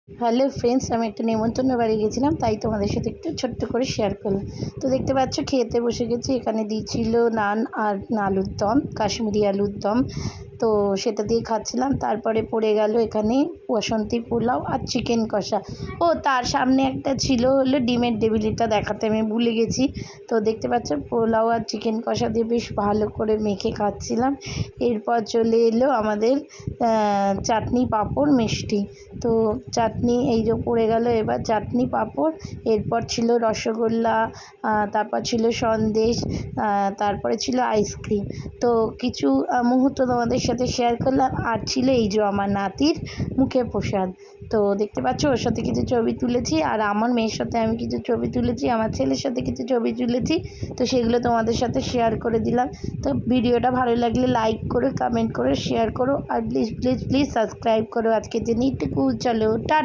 Hello friends, আমি একটা নেমন্তন্ন বাড়ি গেছিলাম, তাই তোমাদের সাথে একটু ছোট্ট করে শেয়ার করলাম। তো দেখতে পাচ্ছ খেতে বসে গেছি। এখানে দিয়েছিল নান আর আলুর দম, কাশ্মীরি আলুর দম। তো সেটা দিয়ে খাচ্ছিলাম। তারপরে পড়ে গেল এখানে বসন্তী পোলাও আর চিকেন কষা। ও তার সামনে একটা ছিল হলো ডিমের ডেভিলিটা দেখাতে আমি ভুলে গেছি। তো দেখতে পাচ্ছ পোলাও আর চিকেন কষা দিয়ে বেশ ভালো করে মেখে খাচ্ছিলাম। এরপর চলে এলো আমাদের চাটনি, পাঁপড়, মিষ্টি। তো চাটনি এই যে পড়ে গেল এবার চাটনি, পাঁপড়। এরপর ছিল রসগোল্লা, তারপর ছিল সন্দেশ, তারপরে ছিল আইসক্রিম। তো কিছু মুহূর্ত তোমাদের সাথে শেয়ার করলাম। আর ছিল এই যে আমার নাতির মুখে প্রসাদ। তো দেখতে পাচ্ছ ওর সাথে কিছু ছবি তুলেছি, আর আমার মেয়ের সাথে আমি কিছু ছবি তুলেছি, আমার ছেলের সাথে কিছু ছবি তুলেছি। তো সেগুলো তোমাদের সাথে শেয়ার করে দিলাম। তো ভিডিওটা ভালো লাগলে লাইক করো, কমেন্ট করো, শেয়ার করো, আর প্লিজ প্লিজ প্লিজ সাবস্ক্রাইব করো। আজকের জন্য এইটুকু, চলো টাটা।